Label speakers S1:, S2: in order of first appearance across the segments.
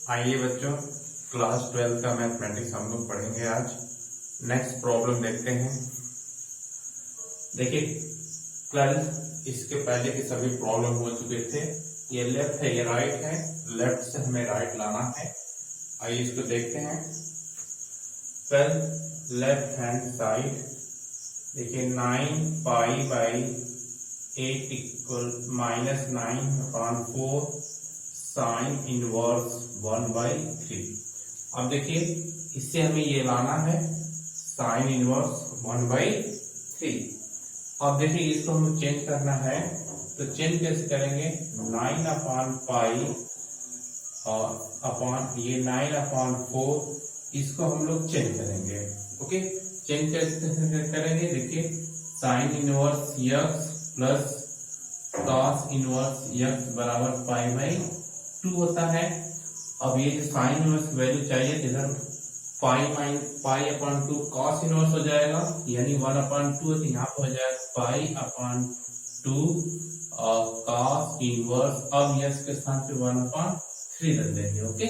S1: आइए बच्चों, क्लास 12 का मैथमेटिक्स हम लोग पढ़ेंगे आज। नेक्स्ट प्रॉब्लम देखते हैं। देखिए, कल इसके पहले के सभी प्रॉब्लम हो चुके थे। ये लेफ्ट है, ये राइट है, लेफ्ट से हमें राइट लाना है। आइए इसको देखते हैं। कल लेफ्ट हैंड साइड देखिए 9 pi by 8 equal -9/4 sine inverse 1/3। अब देखिए, इससे हमें ये लाना है साइन इनवर्स 1/3। अब देखिए, इसको हमें चेंज करना है, तो चेंज कैसे करेंगे? 9/पाई और अपॉन ये 9/4, इसको हम लोग चेंज करेंगे। ओके, चेंज कैसे करेंगे? देखिए, sign inverse x plus cos inverse x बराबर पाई/2 होता है। अब ये जो साइन इनवर्स वैल्यू चाहिए, इधर पाई/2 कॉस इनवर्स हो जाएगा, यानी 1/2, तो यहाँ पे हो जाएगा पाई/2 कॉस इनवर्स। अब यक्स के स्थान पे 1/3 रख देंगे। ओके,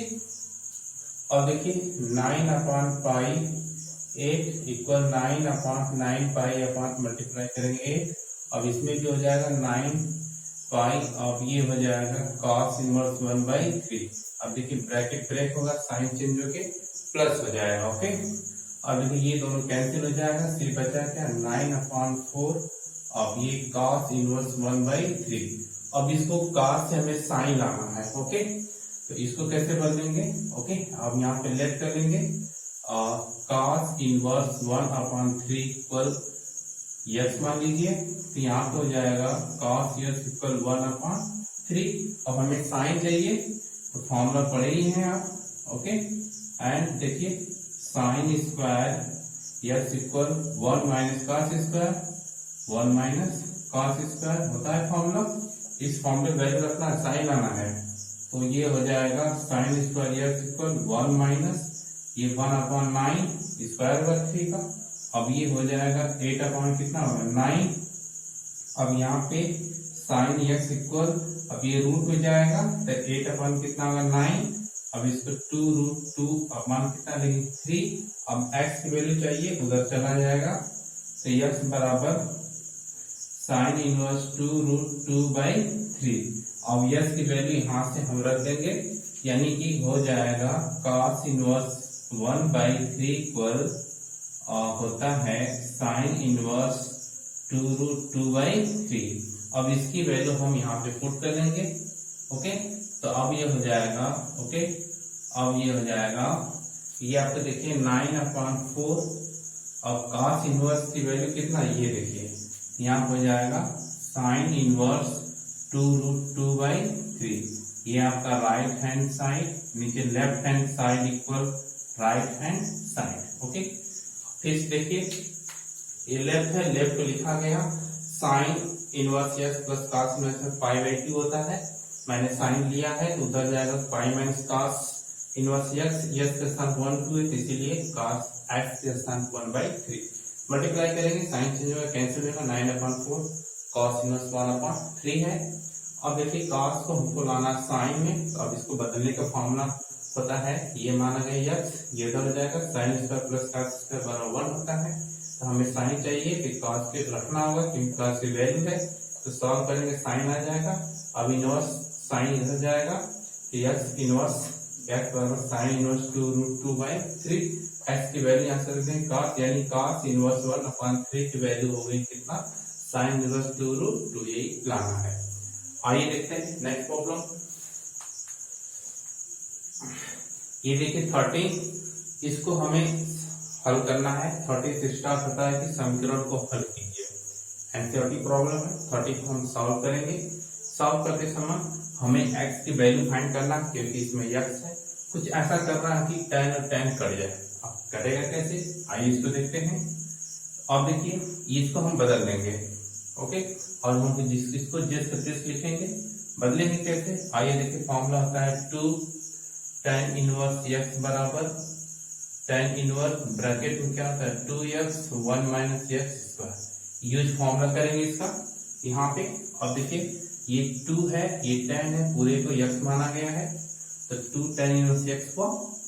S1: अब देखिए 9/पाई 8 इक्वल 9/9 पाई अपॉन मल्टीप्लाई करेंगे 8। अब इसमें भी हो जाएगा 9 पाई, अब ये हो जाएगा cos इनवर्स 1/3। अब देखिए ब्रैकेट ब्रेक होगा, साइन चेंज होके प्लस हो जाएगा। ओके, अब देखिए ये दोनों कैंसिल हो जाएगा, सिर्फ बचा क्या 9/4। अब ये cos इनवर्स 1/3। अब इसको cos से हमें साइन लाना है। ओके, तो इसको कैसे बदलेंगे? ओके, अब यहाँ पे लेट कर लेंगे cos इनवर्स 1/3 इक्वल यक्स मान लीजिए, तो यहाँ पे हो जाएगा cos यक्स इक्वल 1/3। अब हमें साइन चाहिए, तो फॉर्मूला पढ़े ही हैं आप। ओके, एंड देखिए sine square x equal 1 minus cos square, 1 minus cos square होता है फॉर्मूला। इस फॉर्मूले वैल्यू रखना है, साइन आना है, तो ये हो जाएगा sine square x equal 1 minus ये 1/9 स्क्वायर होगा 3 का। अब ये हो जाएगा 8 कितना होगा 9। अब यहाँ पे साइन एक्स इक्वल, अब ये रूट में जाएगा तो 8 कितना होगा 9। अब इसको 2√2 अपमान कितना लेंगे 3। अब x की वैल्यू चाहिए, उधर चला जाएगा, तो x बराबर साइन इनवर्स 2√2/3। अब x की वैल्यू यहाँ से हम रख देंगे, यानी कि हो जाएगा cos इनवर्स 1/3 इक्वल होता है साइन इनवर्स 2√2/3। अब इसकी वैल्यू हम यहाँ पे पुट कर देंगे। ओके, तो अब ये हो जाएगा, ओके, अब ये हो जाएगा, ये आपको देखिए 9/4। अब cos इनवर्स की वैल्यू कितना, ये देखिए यहाँ हो जाएगा साइन इनवर्स 2√2/3। ये आपका राइट हैंड साइड, नीचे left hand side equal right hand side. Okay, फिर देखिए ये लेफ्ट है, लेफ्ट को लिखा गया sine inverse x plus cos inverse पाई/2 होता है। मैंने साइन लिया है, तो उधर जाएगा pi minus cos inverse x, x के स्थान 1/2 है, तो इसीलिए कॉस एक्स के स्थान 1/3 मल्टीप्लाई करेंगे, साइन चेंज होगा, कैंसिल होगा, 9/4 कॉस इनवर्स 1/3 है। अब देखिए कॉस को हमको लाना साइन में, तो अब इसको बदलने का फॉर्मूला होता है, ये माना गया यक्स, ये इधर हो जाएगा sine square plus cos square बराबर 1 होता है। तो हमें साइन चाहिए, फिर कॉस के रखना होगा क्योंकि कॉस की वैल्यू है, तो सॉल्व करेंगे, साइन आ जाएगा। अब इनवर्स साइन इधर जाएगा, तो यक्स इनवर्स एक्स बराबर साइन इनवर्स 2√2/3। एक्स की वैल्यू यहाँ से रख देंगे कॉस, यानी कॉस इनवर्स 1/3 की वैल्यू हो गई कितना, साइन इनवर्स 2√2, यही लाना है। आइए देखते हैं नेक्स्ट प्रॉब्लम। ये देखिए 30, इसको हमें हल करना है। 30 से स्टार्ट होता है कि समीकरण को हल कीजिए, एनसीईआरटी प्रॉब्लम है। 30 को हम सॉल्व करेंगे। सॉल्व करते समय हमें x की वैल्यू फाइंड करना, क्योंकि इसमें x है। कुछ ऐसा कर रहा है कि tan और tan कट जाए। अब कटेगा कैसे, आइए इसको देखते हैं। अब देखिए इसको हम बदल देंगे। ओके, और हम इसको जस्ट जस्ट लिखेंगे, बदलेंगे कैसे, आइए देखिए। फॉर्मूला होता है 2 tan इनवर्स x बराबर tan इनवर्स ब्रैकेट में क्या होता है 2x 1 minus x square. Use formula करेंगे इसका यहाँ पे। अब देखिए ये 2 है, ये tan है, पूरे को x माना गया है। तो 2 tan इनवर्स x हुआ,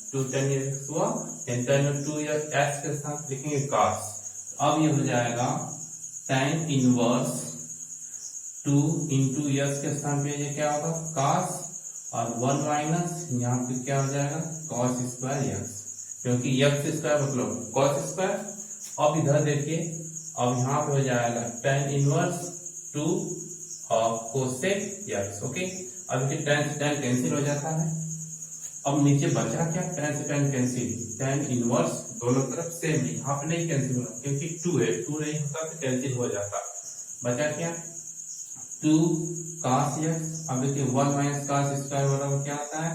S1: 2 tan x हुआ, tan 2 x के साथ लिखेंगे cos। अब ये हो जाएगा tan इनवर्स 2 इंटू यस के स्थान पे ये क्या होगा cos, और 1 माइनस यहाँ पे क्या हो जाएगा cos स्क्वायर यक्स, क्योंकि यक्स स्क्वायर मतलब cos स्क्वायर। अब इधर देखिए, अब यहाँ पे हो जाएगा tan इनवर्स 2 और कोसेक यक्स। ओके, अब ये tan से tan कैंसिल हो जाता है। अब नीचे बचा क्या, tan से tan कैंसिल, tan इनवर्स दोनों तरफ सेम है, यहाँ पे नहीं कैंसिल होगा क्योंकि 2 है, 2 नहीं होता तो कैंसिल हो जाता। बचा क्या 2 cos यक्स। अब देखिए 1 माइनस cos स्क्वायर बराबर क्या आता है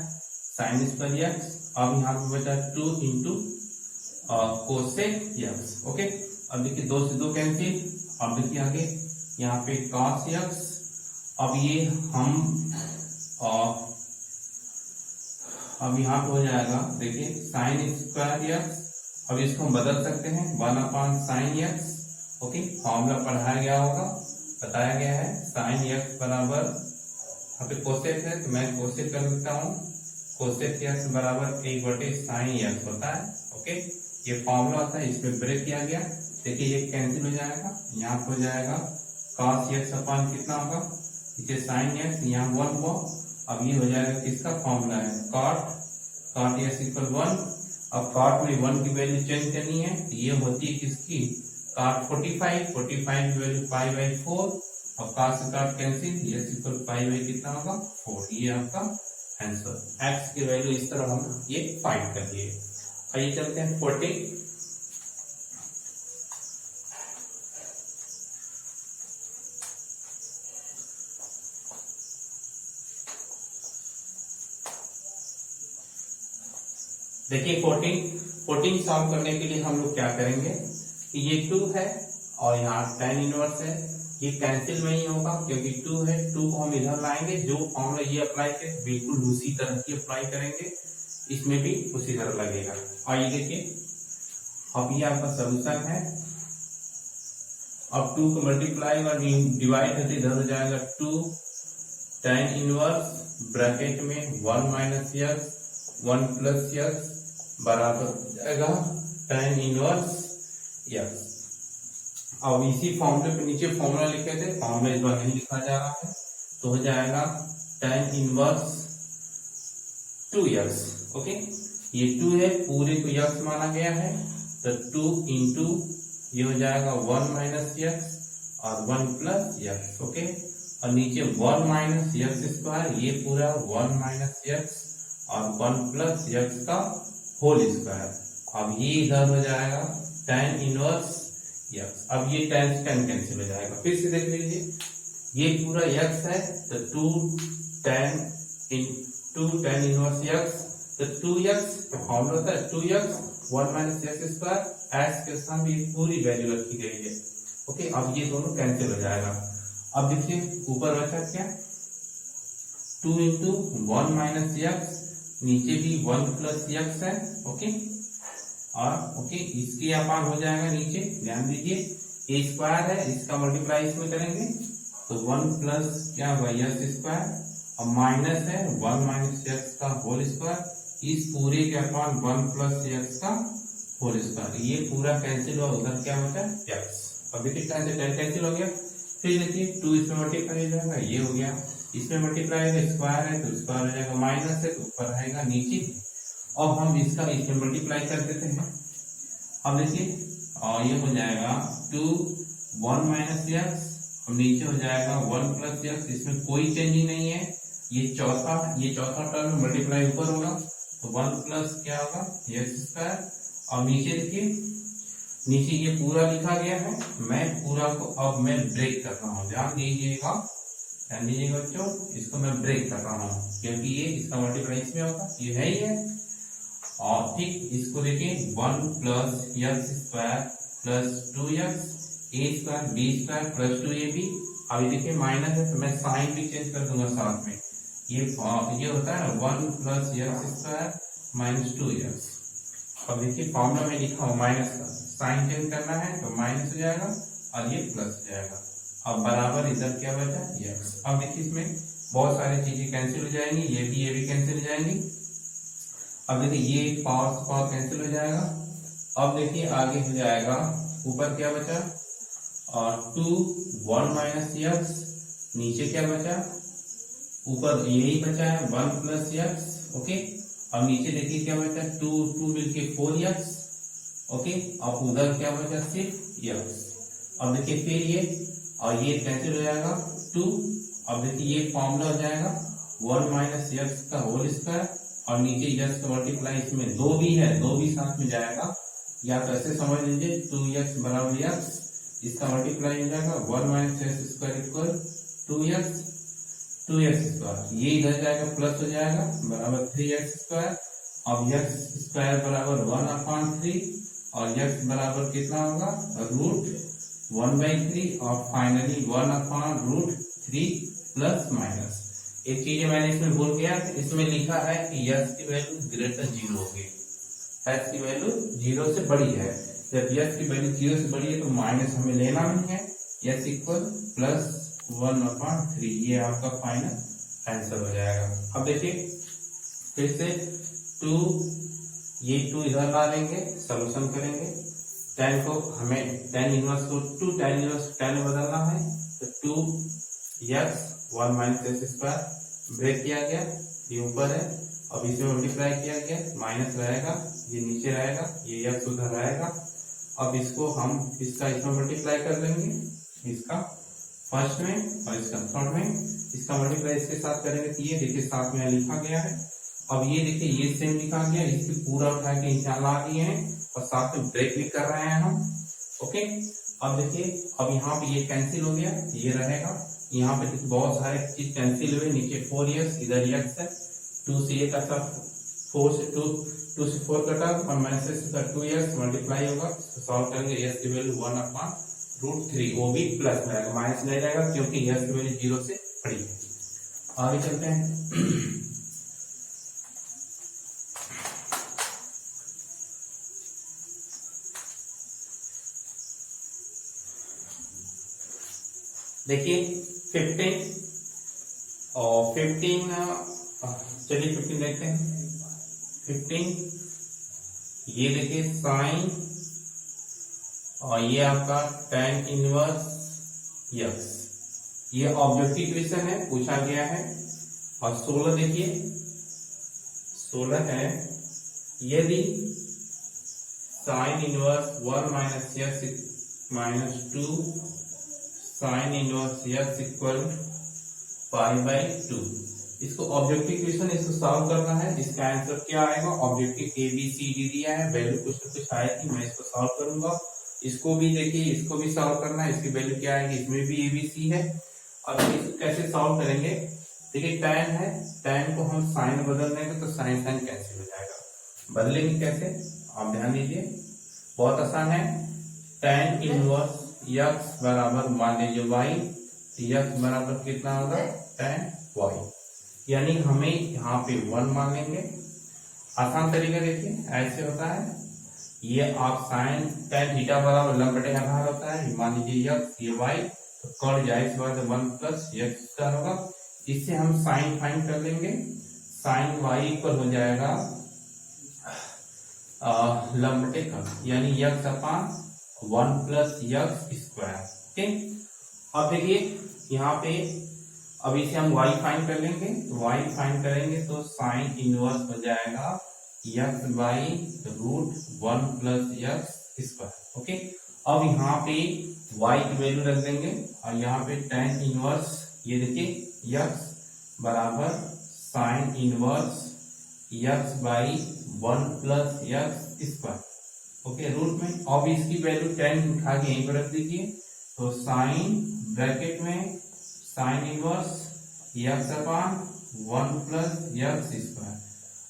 S1: sin स्क्वायर यक्स। अब यहाँ पे बचा 2 इंटू कोसेक यक्स। ओके, अब देखिए 2 से 2 कैंसिल। अब देखिए आगे यहाँ पे cos यक्स। अब ये हम अब यहाँ पे हो जाएगा देखिए sin स्क्वायर यक्स। अब इसको हम बदल सकते हैं 1/sin यक्स। ओके, फॉर्मूला पढ़ाया गया होगा, बताया गया है sin यक्स बराबर, यहाँ पे कोसेक है तो मैं कोसेक कर देता हूँ, कोसेक यक्स बराबर 1/sin यक्स होता है। ओके, ये फॉर्मूला होता है, इसमें ब्रेक किया गया। देखिए ये कैंसिल हो जाएगा, यहाँ पे हो जाएगा cos यक्स अपन कितना होगा, इसे sin यक्स, यहाँ 1 हुआ। अब ये हो जाएगा किसका फॉर्मूला है cot यक्स इक्वल 1। अब cot में 1 की वैल्यू चेंज करनी है, ये होती है किसकी cot 45 की वैल्यू π/4। अब cos से cot कैंसिल, यक्स इक्वल π/ कितना होगा 4। ये आपका आंसर, x की वैल्यू इस तरह हम ये फाइंड कर लिए। आइए चलते हैं 40। देखिए 14 सॉल्व करने के लिए हम लोग क्या करेंगे कि ये 2 है और यहाँ tan इनवर्स है, ये कैंसिल में ही होगा क्योंकि 2 है, 2 को हम इधर लाएंगे, जो फॉर्मूला ये अप्लाई करें बिल्कुल उसी तरह की अप्लाई करेंगे, इसमें भी उसी तरह लगेगा। आइए देखिए, अब ये आपका सोल्यूशन है। अब 2 को मल्टीप्लाई और डिवाइड करके इधर हो जाएगा 2 tan इनवर्स ब्रैकेट में 1 माइनस यक्स 1 प्लस यक्स बराबर हो जाएगा tan इनवर्स यक्स। अब इसी फॉर्मूले पे नीचे फॉर्मूला लिखे थे, फॉर्मूला इस बार नहीं लिखा जा रहा है, तो हो जाएगा tan इनवर्स 2 यक्स। ओके, ये 2 है, पूरे को यक्स माना गया है, तो 2 इंटू ये हो जाएगा 1 माइनस यक्स और 1 प्लस यक्स। ओके, और नीचे 1 माइनस यक्स स्क्वायर, ये पूरा 1 माइनस यक्स और 1 प्लस यक्स का होल स्क्वायर। अब ये इधर हो जाएगा tan इनवर्स यक्स। अब ये tan से tan कैंसिल हो जाएगा, फिर से देख लीजिए, ये पूरा यक्स है तो 2 tan इनवर्स यक्स, तो 2 यक्स फॉर्मूला होता है 2 x 1 minus x square, S के साथ भी पूरी वैल्यू रखी गई है। ओके, अब ये दोनों कैंसिल हो जाएगा। अब देखिए ऊपर बचा क्या 2 इंटू 1 माइनस यक्स, नीचे भी 1 प्लस यक्स है। ओके, और ओके इसके अपान हो जाएगा नीचे, ध्यान दीजिए ए स्क्वायर है, इसका मल्टीप्लाई इसमें करेंगे तो 1 प्लस क्या होगा यक्स स्क्वायर, और माइनस है 1 माइनस यक्स का होल स्क्वायर, इस पूरे के अपान 1 प्लस यक्स का होल स्क्वायर। ये पूरा कैंसिल हुआ, उधर क्या होता है यक्स। अब देखिए tan से tan कैंसिल हो गया, फिर देखिए 2 इसमें मल्टीप्लाई हो जाएगा, ये हो गया, इसमें मल्टीप्लाई है स्क्वायर है तो स्क्वायर हो जाएगा, माइनस है तो ऊपर रहेगा नीचे। अब हम इसका इसमें मल्टीप्लाई कर देते हैं। अब देखिए और ये हो जाएगा 2 1 माइनस यक्स, और नीचे हो जाएगा 1 प्लस यक्स, इसमें कोई चेंज ही नहीं है। ये चौथा टर्म मल्टीप्लाई ऊपर होगा तो 1 प्लस क्या होगा यक्स स्क्वायर, और नीचे देखिए नीचे ये पूरा लिखा गया है, मैं पूरा को अब मैं ब्रेक कर रहा हूँ, ध्यान दीजिएगा बच्चों, इसको मैं ब्रेक कर रहा हूँ क्योंकि ये इसका मल्टीप्लाई इसमें होगा, ये है ही है। और ठीक इसको देखिए 1 plus x square plus 2 x a square b square plus 2 a b. अभी देखिए माइनस है तो मैं साइन भी चेंज कर दूंगा साथ में, ये होता है 1 plus x square minus 2 x. अब देखिए फॉर्मूला में लिखा हुआ माइनस का, साइन चेंज करना है तो माइनस हो जाएगा और ये प्लस हो जाएगा। अब बराबर इधर क्या बचा यक्स। अब देखिए इसमें बहुत सारी चीजें कैंसिल हो जाएंगी, ये भी कैंसिल हो जाएंगी। अब देखिए ये पावर से पावर कैंसिल हो जाएगा। अब देखिए आगे हो जाएगा, ऊपर क्या बचा और 2 1 माइनस एक्स, नीचे क्या बचा, ऊपर यही बचा है 1 प्लस एक्स। ओके, अब नीचे देखिए क्या बचा 2 2 मिलके 4x। ओके, अब उधर क्या बचा सिर्फ x। अब देखिए फिर ये और ये कैंसिल हो जाएगा 2। अब देखिए ये फॉर्मूला हो जाएगा 1 माइनस एक्स का होल स्क्वायर और नीचे एक्स का मल्टीप्लाई, इसमें 2 भी है, 2 भी साथ में जाएगा, या तो ऐसे समझ लीजिए 2x बराबर x, इसका मल्टीप्लाई हो जाएगा 1 minus x square equal 2x square, ये इधर जाएगा प्लस हो जाएगा बराबर 3x स्क्वायर। अब x स्क्वायर बराबर 1/3 और x बराबर कितना होगा √1/3 और फाइनली 1/√3 प्लस माइनस। एक चीज मैंने इसमें भूल गया, इसमें लिखा है कि x की वैल्यू ग्रेटर 0 होगी, x की वैल्यू 0 से बड़ी है। जब x की वैल्यू 0 से बड़ी है तो माइनस हमें लेना नहीं है, x इक्वल प्लस 1/3, ये आपका फाइनल आंसर हो जाएगा। अब देखिए फिर से 2, ये 2 इधर ला लेंगे, सॉल्यूशन करेंगे। tan को हमें tan इनवर्स को 2 tan इनवर्स tan में बदलना है, तो 2x 1 minus x square break किया गया, ये ऊपर है, अब इसमें मल्टीप्लाई किया गया, माइनस रहेगा, ये नीचे रहेगा, ये x उधर रहेगा। अब इसको हम इसका इसमें मल्टीप्लाई कर लेंगे, इसका फर्स्ट में और इसका थर्ड में, इसका मल्टीप्लाई इसके साथ करेंगे तो ये देखिए साथ में लिखा गया है। अब ये देखिए ये सेम लिखा गया, इसकी पूरा उठा के यहाँ ला दिए हैं और साथ में ब्रेक भी कर रहे हैं हम। ओके, अब देखिए अब यहाँ पे ये कैंसिल हो गया, ये रहेगा, यहाँ पे देखिए बहुत सारे चीज कैंसिल हुए, नीचे 4x इधर x है, 2 से 1 कटा, 4 से 2 से 4 कटा और माइनस से 2x मल्टीप्लाई होगा, सॉल्व करेंगे x की वैल्यू 1/√3, वो भी प्लस रहेगा, माइनस नहीं रहेगा क्योंकि x की वैल्यू 0 से बड़ी है। आगे चलते हैं। देखिए 15 और 15, चलिए 15 देखते हैं। 15 ये देखिए साइन और ये आपका tan इनवर्स x, ये ऑब्जेक्टिव इक्वेशन है, पूछा गया है। और 16 देखिए 16 है, यदि sine inverse 1 minus x minus 2 sine inverse x equal π/2, इसको ऑब्जेक्टिव इक्वेशन, इसको सॉल्व करना है। इसका आंसर क्या आएगा, ऑब्जेक्टिव ABCD दिया है, वैल्यू कुछ न कुछ आएगी, मैं इसको सॉल्व करूंगा। इसको भी देखिए, इसको भी सॉल्व करना है, इसकी वैल्यू क्या आएगी, इसमें भी ABC है। अब इसको कैसे सॉल्व करेंगे, देखिए tan है, tan को हम साइन बदल देंगे तो साइन कैंसिल हो जाएगा। बदलेंगे कैसे, आप ध्यान दीजिए, बहुत आसान है। tan इनवर्स x बराबर मान लीजिए y, x बराबर कितना होगा tan y, यानी हमें यहाँ पे 1 मान लेंगे। आसान तरीका देखिए ऐसे होता है, ये आप साइन tan थीटा बराबर लंब बटे आधार होता है, मान लीजिए x ये y, तो कट जाए इस बार 1 प्लस x स्क्वायर होगा। इससे हम साइन फाइंड कर लेंगे, साइन y इक्वल हो जाएगा लंब बटे कट, यानी x/1 प्लस x स्क्वायर। ठीक, अब देखिए यहाँ पे अब इसे हम y फाइंड कर लेंगे, तो y फाइंड करेंगे तो साइन इनवर्स हो जाएगा x/√1 plus x square. Okay, अब यहाँ पे y की वैल्यू रख देंगे और यहाँ पे tan इनवर्स, ये देखिए x बराबर sine inverse x/1 plus x square. Okay, root में अब इसकी वैल्यू tan उठा के यहीं पर रख दीजिए, तो साइन ब्रैकेट में sign inverse x/1 plus x square.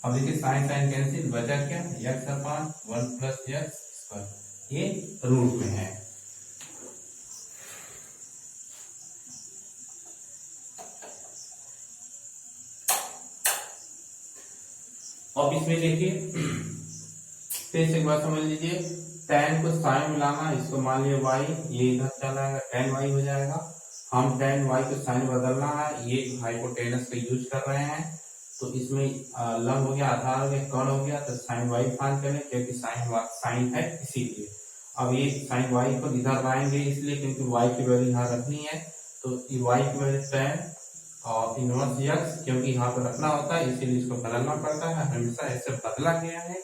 S1: अब देखिए साइन साइन कैंसिल, बचा क्या x/1 प्लस x स्क्वायर, ये रूट में है। अब इसमें देखिए फिर से एक बात समझ लीजिए, tan को साइन मिलाना, इसको मान लिया y, ये इधर चला जाएगा tan y हो जाएगा। हम tan y को साइन बदलना है, ये हाइपोटेनस का यूज कर रहे हैं, तो इसमें लंब हो गया, आधार हो गया, कर्ण हो गया, तो साइन y फाइंड करें क्योंकि साइन है इसीलिए। अब ये साइन y को इधर लाएंगे इसलिए क्योंकि y की वैल्यू यहाँ रखनी है, तो y की वैल्यू tan और इनवर्स x क्योंकि यहाँ पर रखना होता है इसीलिए इसको बदलना पड़ता है, हमेशा ऐसे बदला गया है।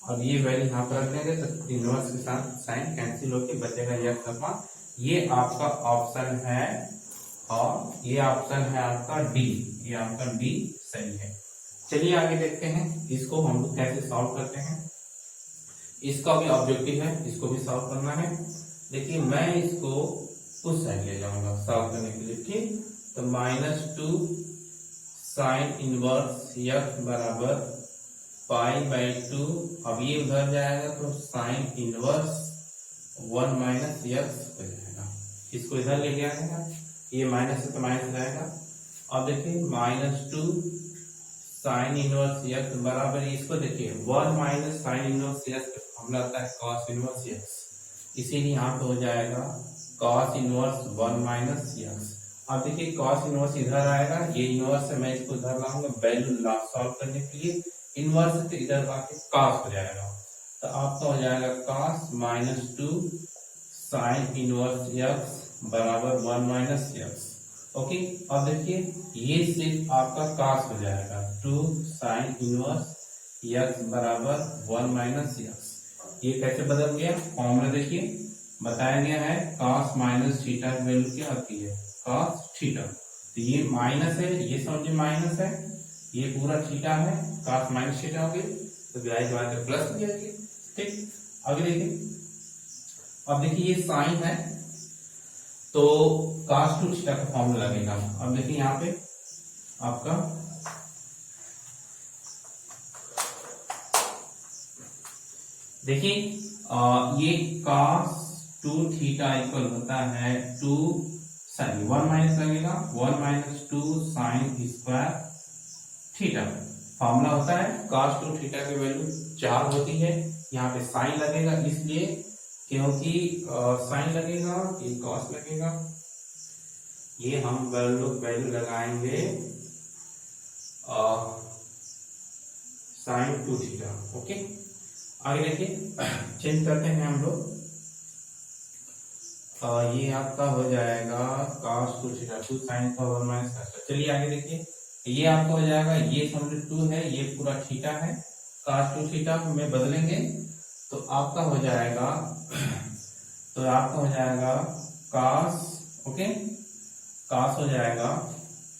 S1: और ये वैल्यू यहाँ पर रख देंगे तो इनवर्स के साथ साइन कैंसिल होकर बचेगा x अपॉन। ये आपका ऑप्शन है और ये ऑप्शन है आपका डी, ये आपका डी सही है। चलिए आगे देखते हैं इसको हम लोग कैसे सॉल्व करते हैं। इसका भी ऑब्जेक्टिव है, इसको भी सॉल्व करना है। देखिए मैं इसको उस साइड ले जाऊंगा सॉल्व करने के लिए, ठीक। तो -2 साइन इनवर्स x बराबर π/2, अब ये उधर जाएगा तो साइन इनवर्स 1 - x हो जाएगा, इसको इधर ले गया है, ये माइनस से तो माइनस जाएगा। अब देखिए -2 साइन इनवर्स x बराबर, इसको देखिए 1 - साइन इनवर्स x का फॉर्मूला आता है cos इनवर्स x, इसीलिए यहाँ पे हो जाएगा cos इनवर्स 1 - x। अब देखिए cos इनवर्स इधर आएगा, ये इनवर्स है, मैं इसको इधर लाऊंगा वैल्यू सॉल्व करने के लिए, इनवर्स से इधर आके cos हो जाएगा, तो आपका हो जाएगा cos -2 साइन इनवर्स x बराबर 1 - x। ओके, अब देखिए ये सिर्फ आपका cos हो जाएगा, 2 साइन इनवर्स x बराबर 1 - x। ये कैसे बदल गया, फॉर्मूला देखिए बताया गया है cos माइनस थीटा की वैल्यू क्या होती है cos थीटा, तो ये माइनस है, ये समझिए माइनस है, ये पूरा थीटा है, cos माइनस थीटा हो गई, तो ब्याज के बाद प्लस हो जाएगी, ठीक। आगे देखिए, अब देखिए ये साइन है तो cos 2 थीटा का फॉर्मूला लगेगा। अब देखिए यहाँ पे आपका देखिए ये cos 2 थीटा इक्वल होता है 2 साइन, 1 माइनस लगेगा 1 - 2 साइन स्क्वायर थीटा, फॉर्मूला होता है cos 2 थीटा की वैल्यू 4 होती है, यहाँ पे साइन लगेगा इसलिए क्योंकि साइन लगेगा, ये cos लगेगा, ये हम वैल्यू लगाएंगे साइन 2 थीटा। ओके, आगे देखिए चेंज करते हैं हम लोग, ये आपका हो जाएगा cos 2 थीटा 2 साइन का 1 - चलिए आगे देखिए, ये आपका हो जाएगा, ये समझो 2 है, ये पूरा थीटा है, cos 2 थीटा में बदलेंगे तो आपका हो जाएगा cos, ओके cos हो जाएगा,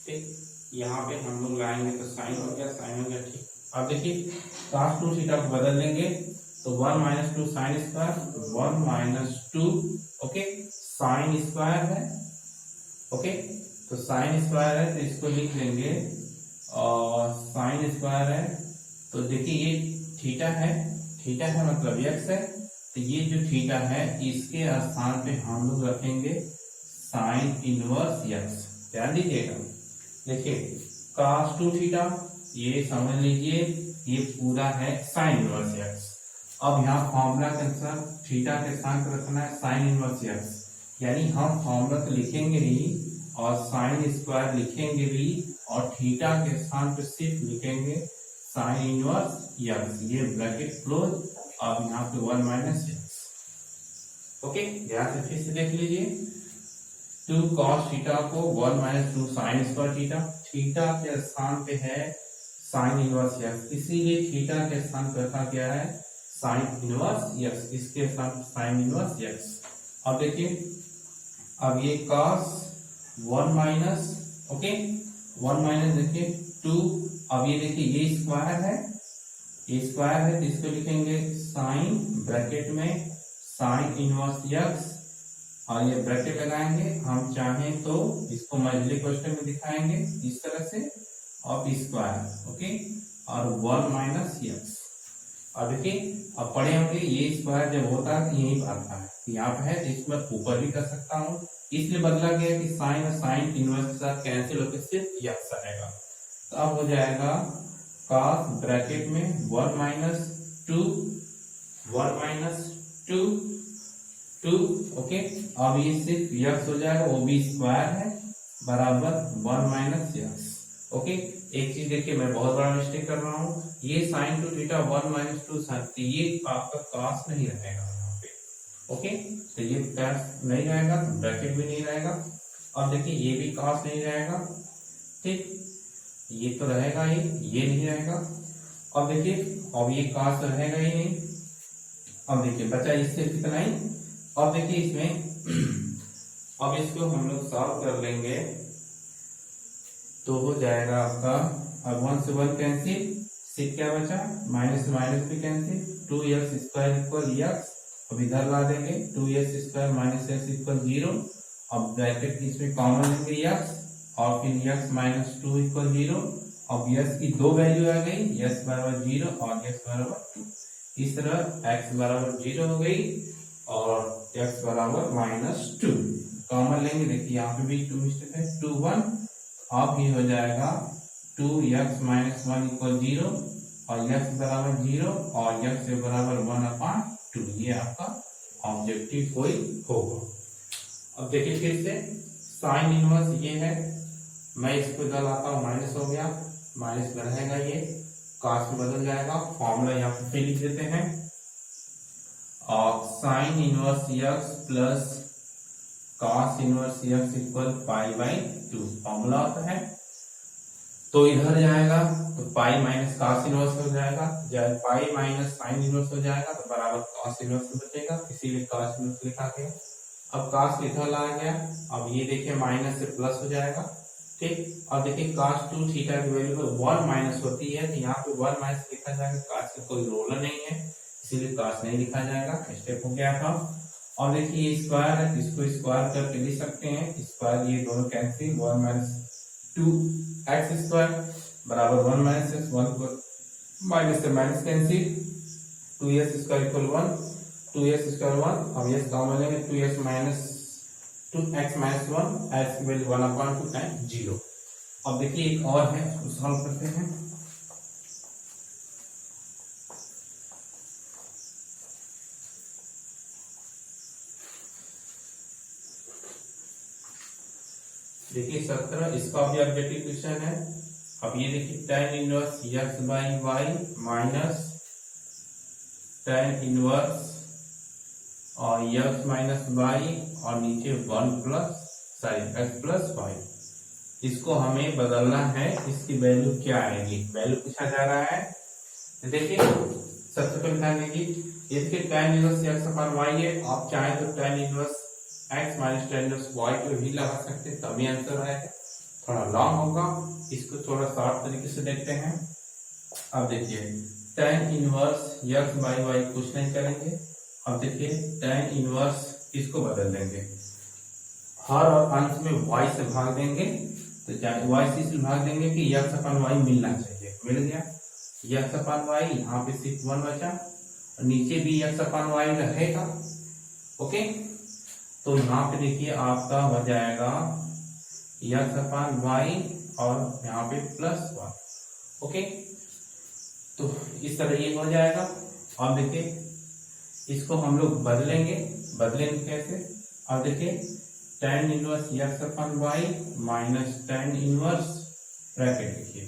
S1: ठीक। यहाँ पे हम लोग लाएंगे तो साइन हो गया, ठीक। अब देखिए cos 2 थीटा को बदल लेंगे तो 1 - 2 sine square 1 - 2, okay sine square है, ओके तो साइन स्क्वायर है तो इसको लिख लेंगे और साइन स्क्वायर है, तो देखिए ये थीटा है मतलब x है, तो ये जो थीटा है इसके स्थान पे हम लोग रखेंगे साइन इनवर्स x। ध्यान दीजिएगा, देखिए cos 2 थीटा ये समझ लीजिए ये पूरा है साइन इनवर्स x। अब यहाँ फॉर्मूला के अनुसार थीटा के स्थान पर रखना है साइन इनवर्स x, यानी हम फॉर्मूला तो लिखेंगे ही और साइन स्क्वायर लिखेंगे भी और थीटा के स्थान पर सिर्फ लिखेंगे साइन इनवर्स x, ये ब्रैकेट क्लोज। अब यहाँ पे 1 - x, ओके ध्यान से फिर से देख लीजिए, 2 cos थीटा को 1 - 2 साइन स्क्वायर थीटा, थीटा के स्थान पे है साइन इनवर्स x, इसीलिए थीटा के स्थान पर रखा गया है साइन इनवर्स x, इसके साथ साइन इनवर्स x। अब देखिए अब ये cos 1 - ओके 1 - देखिए 2, अब ये देखिए ये स्क्वायर है तो इसको लिखेंगे साइन ब्रैकेट में साइन इनवर्स x और ये ब्रैकेट लगाएंगे, हम चाहें तो इसको मल्टीप्लाई क्वेश्चन में दिखाएंगे इस तरह से और स्क्वायर, ओके और 1 - x। अब देखिए अब पढ़े होंगे ये स्क्वायर जब होता है तो यही आता है, यहाँ पे है तो इसमें ऊपर भी कर सकता हूँ, इसलिए बदला गया कि साइन और साइन इनवर्स के साथ कैंसिल होकर सिर्फ x आएगा, तो अब हो जाएगा cos ब्रैकेट में 1 - 2 1 - 2 2। ओके, अब ये सिर्फ यक्स हो जाएगा, वो भी स्क्वायर है बराबर 1 माइनस यक्स। ओके, एक चीज देखिए, मैं बहुत बड़ा मिस्टेक कर रहा हूँ, ये sine two theta 1 minus 2 sine, ये आपका कॉस नहीं रहेगा यहाँ पे। ओके, तो ये कॉस नहीं रहेगा, ब्रैकेट भी नहीं रहेगा। अब देखिए ये भी कॉस नहीं रहेगा, ठीक, ये तो रहेगा ही, ये नहीं रहेगा। अब देखिए, अब ये कॉस तो रहेगा ही नहीं। अब देखिए बचा इससे कितना ही, अब देखिए इसमें अब इसको हम लोग सॉल्व कर लेंगे तो हो जाएगा आपका, अब 1 से 1 कैंसिल, सिर्फ क्या बचा, माइनस से माइनस भी cancel, 2x square equal x, अब इधर ला देंगे 2x square minus x equal 0। अब ब्रैकेट इसमें कॉमन लेंगे x, और फिर x माइनस 2 इक्वल 0। अब x की दो वैल्यू आ गई, x बराबर 0 और x बराबर 2। इस तरह x बराबर 0 हो गई और x बराबर माइनस 2 कॉमन लेंगे। देखिए यहाँ पे भी 2 मिस्टेक है, 2 1, अब ये हो जाएगा 2x माइनस 1 इक्वल 0 और x बराबर 0 और x बराबर 1/2, ये आपका ऑब्जेक्टिव कोई होगा। अब देखिए फिर से साइन इनवर्स ये है, मैं इसको इधर लाता हूँ, माइनस हो गया, माइनस में रहेगा, ये कॉस में बदल जाएगा। फॉर्मूला यहाँ पे फिर लिख देते हैं, और sine inverse x plus cos inverse x equal π/2 formula होता है। तो इधर जाएगा तो पाई माइनस कॉस इनवर्स हो जाएगा, जब पाई माइनस साइन इनवर्स हो जाएगा तो बराबर कॉस इनवर्स बचेगा, इसीलिए कॉस इनवर्स लिखा गया। अब कॉस इधर ला गया, अब ये देखिए माइनस से प्लस हो जाएगा, ठीक। और देखिए cos 2 थीटा की वैल्यू 1 माइनस होती है, तो यहाँ पे 1 माइनस लिखा जाएगा, cos का कोई रोल नहीं है, इसीलिए cos नहीं लिखा जाएगा, स्टेप हो गया था। और देखिए ये स्क्वायर है, इसको स्क्वायर करके लिख सकते हैं, स्क्वायर ये दोनों कैंसिल, 1 माइनस 2x स्क्वायर बराबर 1 माइनस x, 1 माइनस से minus cancel, 2s square equal 1, 2s square 1, अब ये कॉमन लेंगे, 2s minus 2x minus 1, x की वैल्यू 1/2 टाइम 0। अब देखिए एक और है, उसको सॉल्व करते हैं। देखिए 17, इसका भी ऑब्जेक्टिव क्वेश्चन है। अब ये देखिए tan inverse x by y minus tan inverse और x माइनस वाई और नीचे 1 प्लस x प्लस वाई, इसको हमें बदलना है, इसकी वैल्यू क्या आएगी, वैल्यू पूछा जा रहा है। तो देखिए सबसे पहले ध्यान दीजिए, इसके tan inverse x upon y है, आप चाहे तो tan inverse x minus tan inverse y को भी लगा सकते हैं, तभी आंसर आएगा। थोड़ा लॉन्ग होगा, इसको थोड़ा शॉर्ट तरीके से देखते हैं। अब देखिए tan inverse x by y कुछ नहीं करेंगे, अब देखिए tan इनवर्स इसको बदल देंगे, हर और अंश में y से भाग देंगे, तो y से इसलिए भाग देंगे कि x अपान y मिलना चाहिए, मिल गया, x अपान y, यहाँ पे सिर्फ 1 बचा, और नीचे भी x अपान y रहेगा। ओके, तो यहाँ पे देखिए आपका हो जाएगा x अपान y और यहाँ पे प्लस 1। ओके, तो इस तरह ये हो जाएगा। अब देखिए इसको हम लोग बदलेंगे कैसे, अब देखिए tan inverse x upon y minus tan inverse bracket देखिए,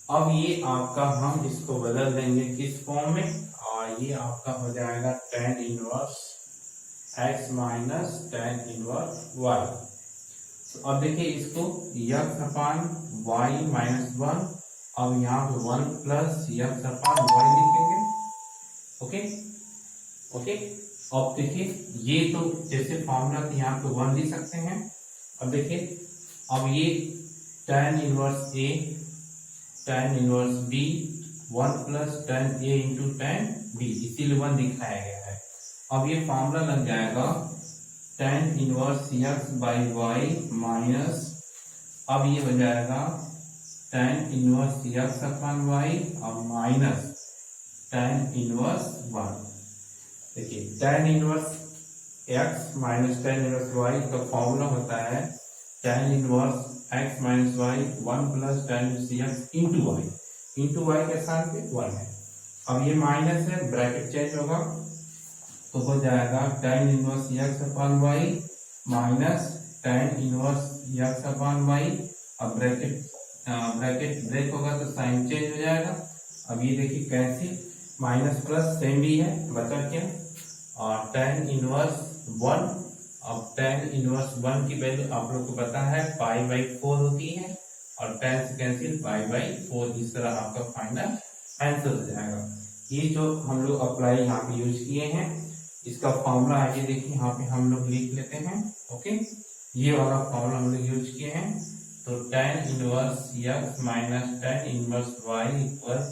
S1: अब ये आपका हम इसको बदल देंगे किस फॉर्म में, और ये आपका हो जाएगा tan inverse x minus tan inverse y। तो अब देखिए इसको x अपान y माइनस 1, अब यहाँ पे 1 प्लस x अपान y लिखेंगे। ओके, अब देखिए ये तो जैसे फॉर्मूला तो यहाँ पे 1 लिख सकते हैं। अब देखिए अब ये tan inverse a tan inverse b 1 plus tan a into tan b, इसीलिए 1 दिखाया गया है। अब ये फॉर्मूला लग जाएगा tan inverse x by y minus, अब ये हो जाएगा tan inverse x upon y और माइनस tan इनवर्स 1। देखिए tan inverse x minus tan inverse y का फॉर्मूला होता है tan inverse x minus y 1 plus tan inverse x into y के स्थान पे 1 है। अब ये माइनस है, ब्रैकेट चेंज होगा, तो हो जाएगा tan inverse x upon y minus tan inverse x upon y. अब ब्रैकेट ब्रेक होगा तो साइन चेंज हो जाएगा। अब ये देखिए कैंसिल, माइनस प्लस सेम भी है, बचा क्या और tan इनवर्स 1। अब tan इनवर्स 1 की वैल्यू आप लोग को पता है π/4 होती है और tan से कैंसिल π/4। इस तरह आपका फाइनल आंसर हो जाएगा। ये जो हम लोग अप्लाई यहाँ पे यूज किए हैं इसका फॉर्मूला आगे देखिए यहाँ पे हम लोग लिख लेते हैं। ओके, ये वाला फॉर्मूला हम लोग यूज किए हैं। तो tan inverse x minus tan inverse y equal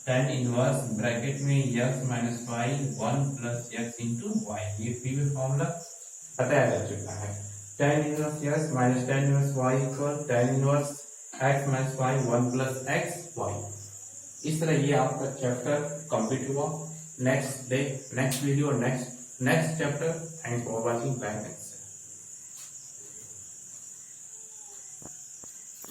S1: tan inverse bracket में x minus y 1 plus x into y. ये प्रीवियस फॉर्मूला बताया जा चुका है। tan inverse x minus tan inverse y equal tan inverse x minus y 1 plus x y। इस तरह ये आपका चैप्टर कंप्लीट हुआ। Next day next video next chapter. Thanks for watching. Bye.